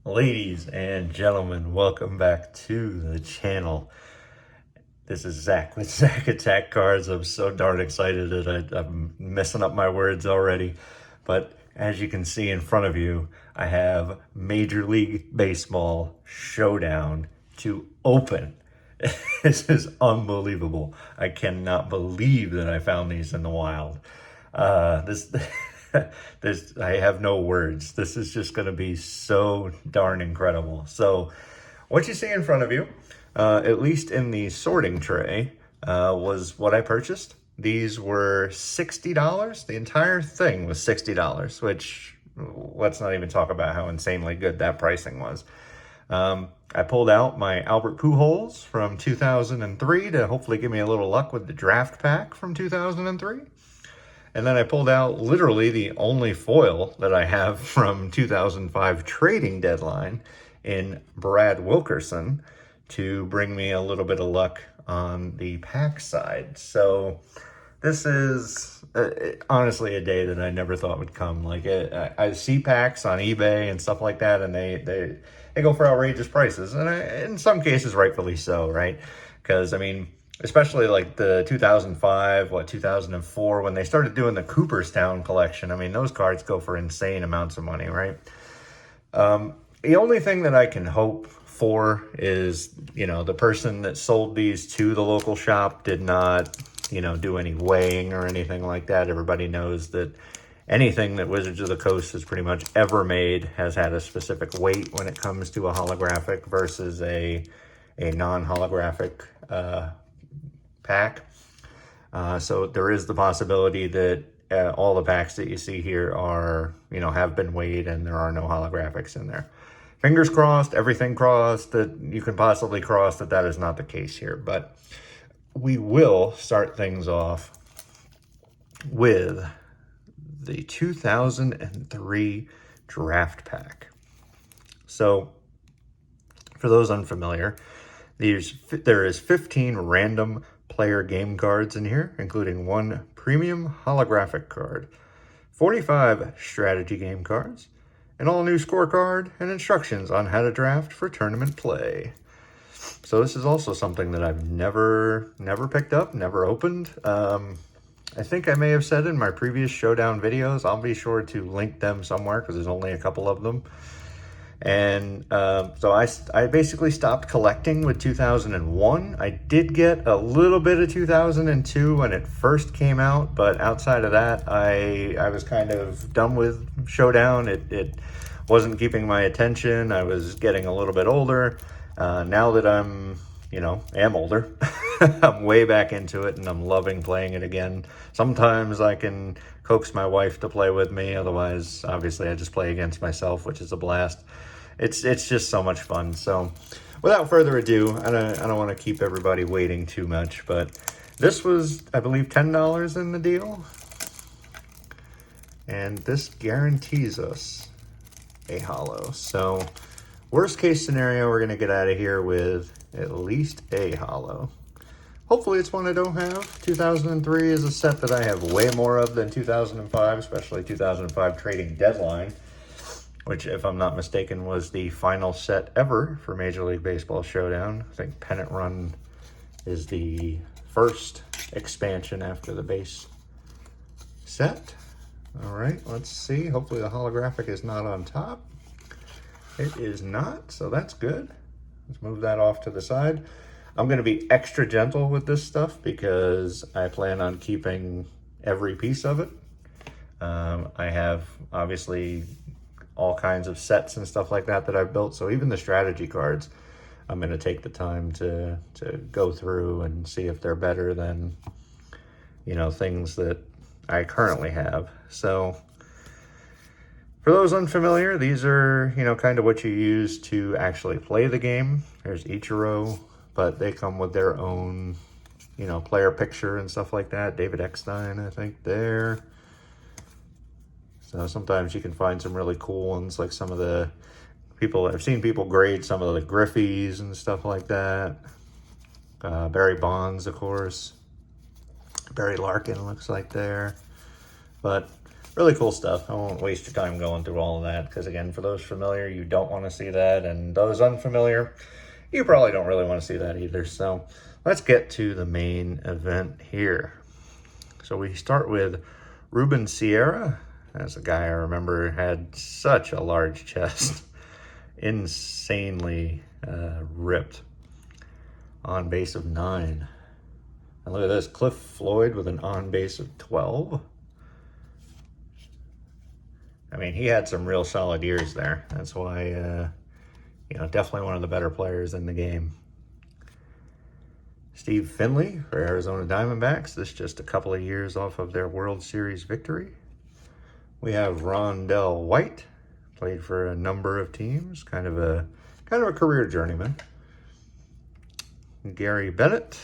Ladies and gentlemen, welcome back to the channel. This is Zach with Zach Attack Cards. I'm so darn excited that I'm messing up my words already. But as you can see in front of you, I have Major League Baseball Showdown to open. This is unbelievable. I cannot believe that I found these in the wild. This I have no words. This is just going to be so darn incredible. So what you see in front of you, at least in the sorting tray, was what I purchased. These were $60. The entire thing was $60, which let's not even talk about how insanely good that pricing was. I pulled out my Albert Pujols from 2003 to hopefully give me a little luck with the draft pack from 2003. And then I pulled out literally the only foil that I have from 2005 trading deadline in Brad Wilkerson to bring me a little bit of luck on the pack side. So this is honestly a day that I never thought would come. Like I see packs on eBay and stuff like that, and they go for outrageous prices, and in some cases rightfully so, right? Because I mean, especially like the 2005, 2004, when they started doing the Cooperstown collection. I mean, those cards go for insane amounts of money, right? The only thing that I can hope for is, the person that sold these to the local shop did not, do any weighing or anything like that. Everybody knows that anything that Wizards of the Coast has pretty much ever made has had a specific weight when it comes to a holographic versus a non-holographic pack. So there is the possibility that all the packs that you see here are, have been weighed and there are no holographics in there. Fingers crossed, everything crossed that you can possibly cross that is not the case here. But we will start things off with the 2003 draft pack. So for those unfamiliar, there is 15 random player game cards in here, including one premium holographic card, 45 strategy game cards, an all-new scorecard, and instructions on how to draft for tournament play. So this is also something that I've never picked up, never opened. I think I may have said in my previous Showdown videos, I'll be sure to link them somewhere because there's only a couple of them. And so I basically stopped collecting with 2001. I did get a little bit of 2002 when it first came out, but outside of that, I was kind of done with Showdown. It wasn't keeping my attention. I was getting a little bit older. Now that I'm older, I'm way back into it and I'm loving playing it again. Sometimes I can coax my wife to play with me. Otherwise, obviously, I just play against myself, which is a blast. It's just so much fun. So without further ado, I don't want to keep everybody waiting too much, but this was, I believe, $10 in the deal. And this guarantees us a holo. So worst case scenario, we're going to get out of here with at least a holo. Hopefully it's one I don't have. 2003 is a set that I have way more of than 2005, especially 2005 trading deadline, which, if I'm not mistaken, was the final set ever for Major League Baseball Showdown. I think Pennant Run is the first expansion after the base set. All right, let's see. Hopefully the holographic is not on top. It is not, so that's good. Let's move that off to the side. I'm going to be extra gentle with this stuff because I plan on keeping every piece of it. I have, obviously, all kinds of sets and stuff like that I've built. So even the strategy cards, I'm going to take the time to go through and see if they're better than, things that I currently have. So for those unfamiliar, these are, kind of what you use to actually play the game. There's Ichiro, but they come with their own, player picture and stuff like that. David Eckstein, I think, there. So sometimes you can find some really cool ones, like some of the people, I've seen people grade some of the Griffies and stuff like that. Barry Bonds, of course. Barry Larkin looks like there. But Really cool stuff. I won't waste your time going through all of that because, again, for those familiar, you don't want to see that. And those unfamiliar, you probably don't really want to see that either. So let's get to the main event here. So we start with Ruben Sierra. That's a guy I remember had such a large chest. Insanely ripped. On base of 9. And look at this, Cliff Floyd with an on base of 12. I mean, he had some real solid years there. That's why, you know, definitely one of the better players in the game. Steve Finley for Arizona Diamondbacks. This just a couple of years off of their World Series victory. We have Rondell White, played for a number of teams, kind of a career journeyman. Gary Bennett.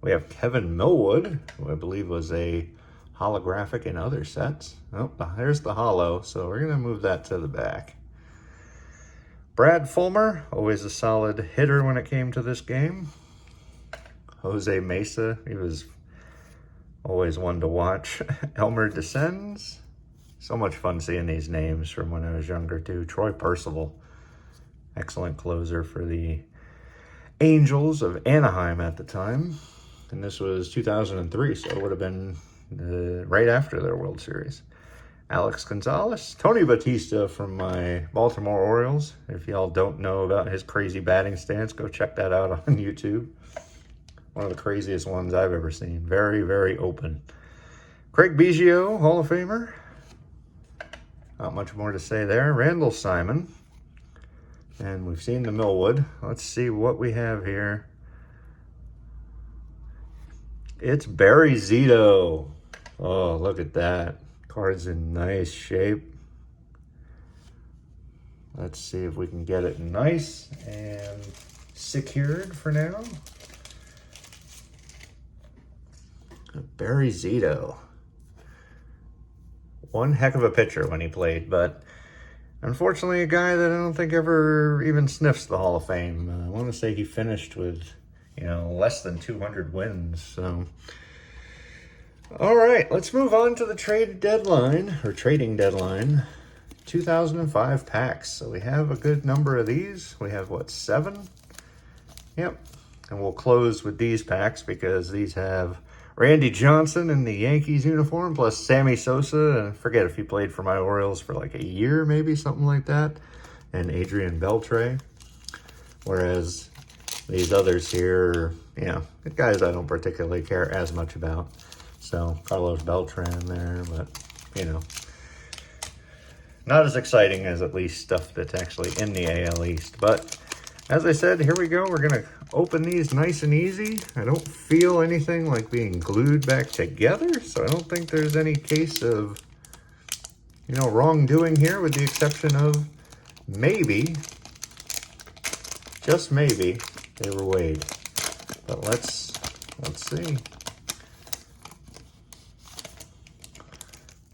We have Kevin Millwood, who I believe was a holographic in other sets. Oh, there's the holo, so we're going to move that to the back. Brad Fulmer, always a solid hitter when it came to this game. Jose Mesa, he was always one to watch. Elmer Descends. So much fun seeing these names from when I was younger, too. Troy Percival, excellent closer for the Angels of Anaheim at the time. And this was 2003, so it would have been right after their World Series. Alex Gonzalez. Tony Batista from my Baltimore Orioles. If y'all don't know about his crazy batting stance, go check that out on YouTube. One of the craziest ones I've ever seen. Very, very open. Craig Biggio, Hall of Famer. Not much more to say there. Randall Simon. And we've seen the Millwood. Let's see what we have here. It's Barry Zito. Oh, look at that. Card's in nice shape. Let's see if we can get it nice and secured for now. Barry Zito. One heck of a pitcher when he played, but unfortunately a guy that I don't think ever even sniffs the Hall of Fame. I want to say he finished with, you know, less than 200 wins. So, all right, let's move on to the trading deadline. 2005 packs. So we have a good number of these. We have, what, 7? Yep. And we'll close with these packs because these have Randy Johnson in the Yankees uniform, plus Sammy Sosa. I forget if he played for my Orioles for like a year, maybe, something like that. And Adrian Beltre. Whereas these others here, you know, guys I don't particularly care as much about. So, Carlos Beltran there, but, you know, not as exciting as at least stuff that's actually in the AL East. But, as I said, here we go. We're going to open these nice and easy. I don't feel anything like being glued back together, so I don't think there's any case of, you know, wrongdoing here, with the exception of maybe, just maybe, they were weighed. But let's see.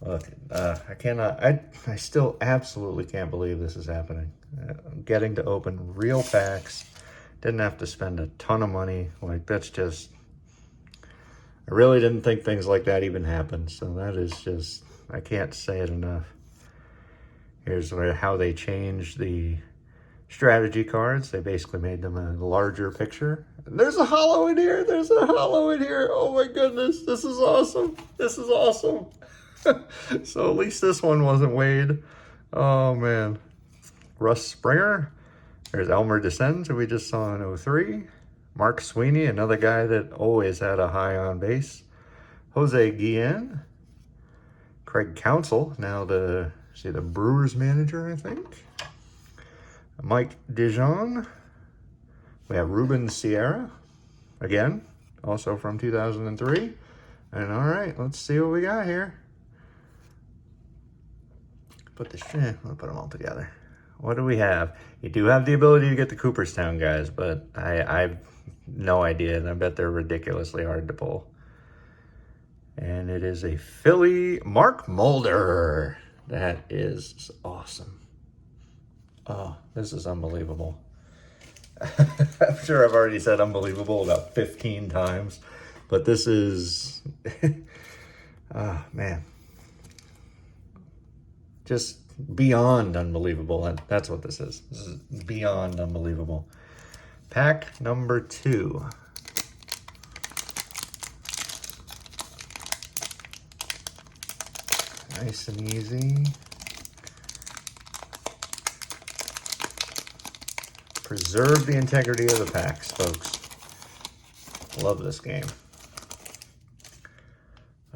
Look, I still absolutely can't believe this is happening. I'm getting to open real packs. Didn't have to spend a ton of money. Like, that's just, I really didn't think things like that even happened. So that is just, I can't say it enough. Here's how they changed the strategy cards. They basically made them a larger picture. There's a holo in here. There's a holo in here. Oh my goodness. This is awesome. This is awesome. So at least this one wasn't weighed. Oh man. Russ Springer. There's Elmer Descends, who we just saw in 03. Mark Sweeney, another guy that always had a high on base. Jose Guillen. Craig Counsell, now the Brewers manager, I think. Mike Dijon. We have Ruben Sierra, again, also from 2003. And all right, let's see what we got here. We'll put them all together. What do we have? You do have the ability to get the Cooperstown guys, but I've no idea, and I bet they're ridiculously hard to pull. And it is a Philly Mark Mulder. That is awesome. Oh, this is unbelievable. I'm sure I've already said unbelievable about 15 times, but this is, oh man. Just beyond unbelievable. And that's what this is. This is beyond unbelievable. Pack number 2. Nice and easy. Preserve the integrity of the packs, folks. Love this game.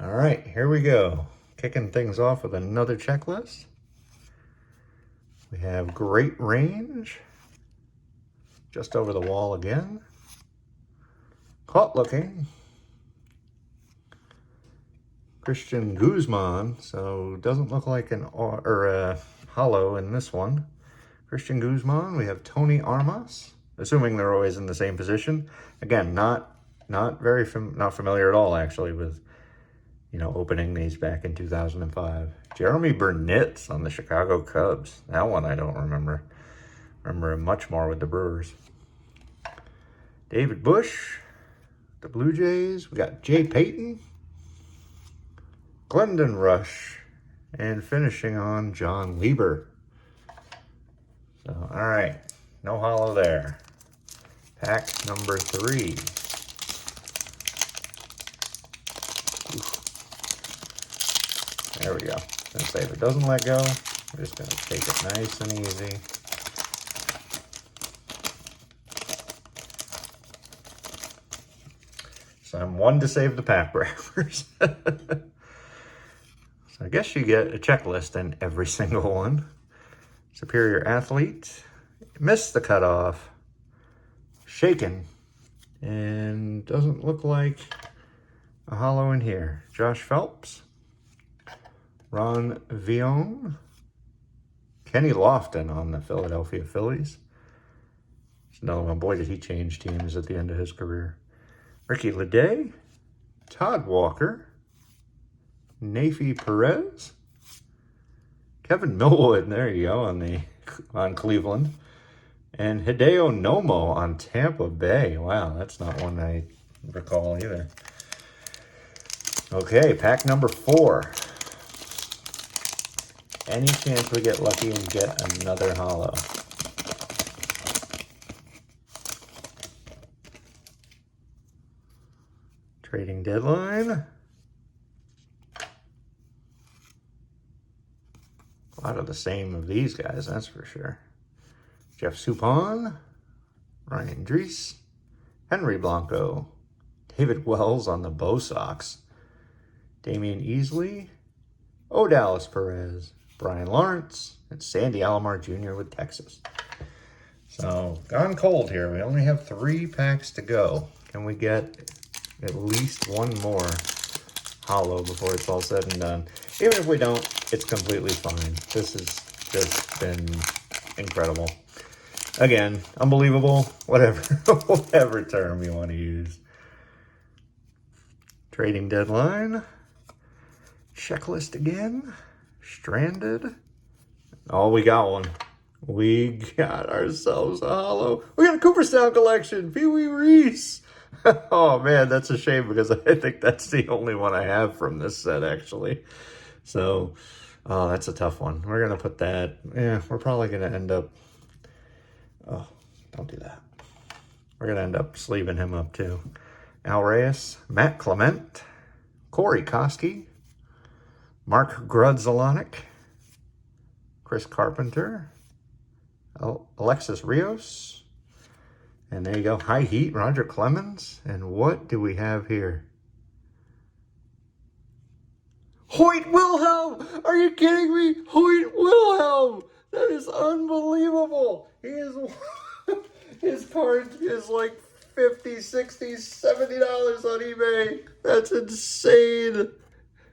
All right, here we go. Kicking things off with another checklist. We have Great Range. Just over the wall again. Caught looking. Christian Guzman, so doesn't look like an hollow in this one. Christian Guzman, we have Tony Armas, assuming they're always in the same position. Again, not familiar at all actually with, you know, opening these back in 2005. Jeremy Burnitz on the Chicago Cubs. That one I don't remember. Remember him much more with the Brewers. David Bush, the Blue Jays. We got Jay Payton, Glendon Rush, and finishing on John Lieber. So, all right, no hollow there. Pack number 3. Oof. There we go. Gonna say if it doesn't let go, we're just gonna take it nice and easy. So I'm one to save the pack wrappers. So I guess you get a checklist in every single one. Superior Athlete, missed the cutoff, shaken, and doesn't look like a hollow in here. Josh Phelps, Ron Vione, Kenny Lofton on the Philadelphia Phillies. It's another one. Boy, did he change teams at the end of his career. Ricky Leday, Todd Walker, Nafi Perez, Kevin Millwood, there you go, on Cleveland. And Hideo Nomo on Tampa Bay. Wow, that's not one I recall either. Okay, pack number 4. Any chance we get lucky and get another hollow? Trading deadline. A lot of the same of these guys, that's for sure. Jeff Suppan, Ryan Drees, Henry Blanco, David Wells on the Bo Sox, Damian Easley, Odalis Perez, Brian Lawrence, and Sandy Alomar Jr. with Texas. So, gone cold here. We only have 3 packs to go. Can we get at least one more hollow before it's all said and done? Even if we don't, it's completely fine. This has just been incredible. Again, unbelievable, whatever, whatever term you want to use. Trading deadline. Checklist again. Stranded. Oh, we got one. We got ourselves a hollow. We got a Cooperstown collection. Pee Wee Reese. Oh, man, that's a shame because I think that's the only one I have from this set, actually. So, oh, that's a tough one. We're going to put that. Yeah, we're probably going to end up. Oh, don't do that. We're going to end up sleeving him up, too. Al Reyes, Matt Clement, Corey Koski, Mark Grudzelanek, Chris Carpenter, Alexis Rios, and there you go, High Heat, Roger Clemens. And what do we have here? Hoyt Wilhelm! Are you kidding me? Hoyt Wilhelm! That is unbelievable. He is, his card is like $50, $60, $70 on eBay. That's insane.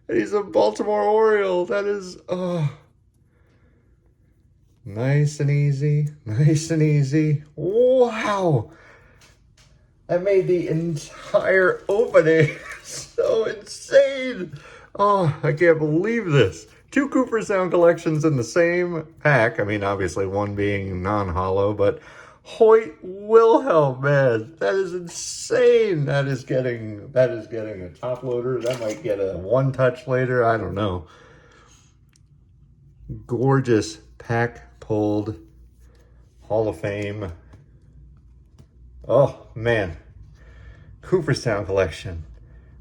And he's a Baltimore Oriole. That is, oh. Nice and easy. Nice and easy. Wow. That made the entire opening so insane. Oh, I can't believe this. 2 Cooperstown collections in the same pack. I mean, obviously one being non-hollow, but Hoyt Wilhelm, man, that is insane. That is getting a top loader. That might get a one touch later. I don't know. gorgeous pack pulled Hall of Fame. Oh man, Cooperstown collection.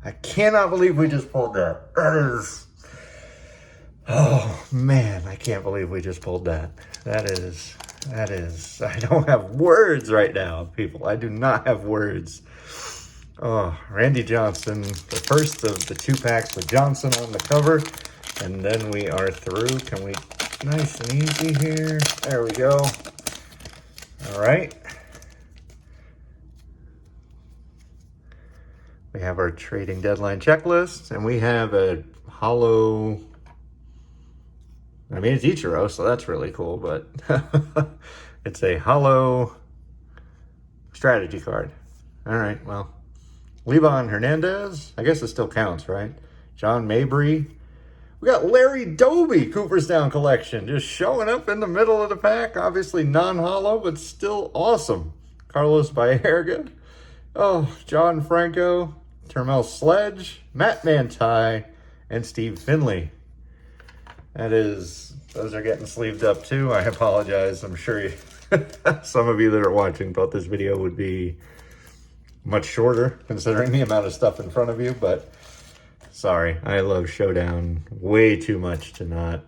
I cannot believe we just pulled that. That is, oh man, I can't believe we just pulled that. That is, I don't have words right now, people. I do not have words. Oh, Randy Johnson, the first of the 2 packs with Johnson on the cover. And then we are through. Can we, nice and easy here. There we go. All right. We have our trading deadline checklist, and we have a hollow, I mean, it's Ichiro, so that's really cool, but it's a hollow strategy card. All right, well, Levon Hernandez, I guess it still counts, right? John Mabry. We got Larry Doby, Cooperstown collection, just showing up in the middle of the pack. Obviously non-hollow, but still awesome. Carlos Baerga. Oh, John Franco, Termel Sledge, Matt Manti, and Steve Finley. That is, those are getting sleeved up too. I apologize. I'm sure some of you that are watching thought this video would be much shorter considering the amount of stuff in front of you, but sorry. I love Showdown way too much to not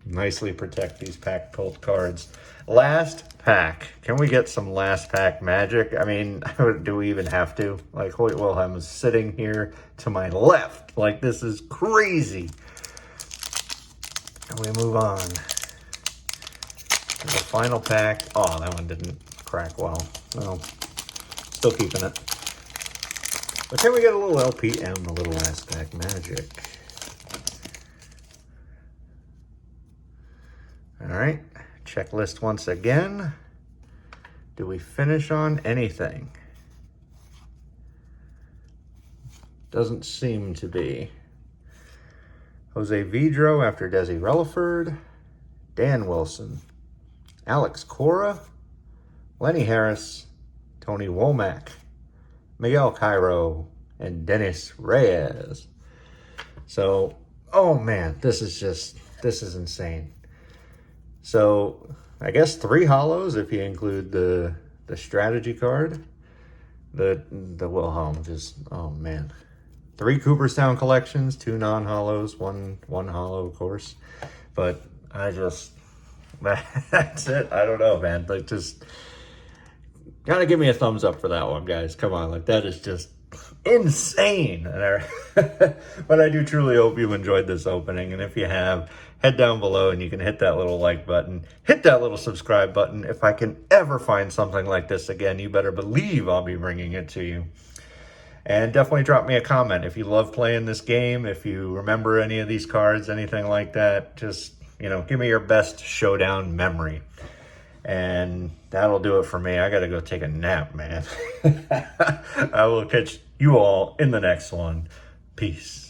nicely protect these pack pulled cards. Last pack. Can we get some last pack magic? I mean, do we even have to? Like, Hoyt Wilhelm is sitting here to my left. Like, this is crazy. And we move on to the final pack. Oh, that one didn't crack well. Well, still keeping it. But can we get a little LPM, a little last pack magic? All right. Checklist once again. Do we finish on anything? Doesn't seem to be. Jose Vidro after Desi Relaford. Dan Wilson. Alex Cora. Lenny Harris. Tony Womack. Miguel Cairo. And Dennis Reyes. So, oh man, this is insane. So, I guess 3 hollows if you include the strategy card. The Wilhelm just, oh man. 3 Cooperstown collections, 2 non-hollows, one hollow, of course. But I just, that's it. I don't know, man. Like, just, gotta give me a thumbs up for that one, guys. Come on, like, that is just insane. But I do truly hope you enjoyed this opening, and if you have, head down below and you can hit that little like button, hit that little subscribe button. If I can ever find something like this again, you better believe I'll be bringing it to you. And definitely drop me a comment if you love playing this game, if you remember any of these cards, anything like that. Just, you know, give me your best Showdown memory. And that'll do it for me. I gotta go take a nap, man. I will catch you all in the next one. Peace.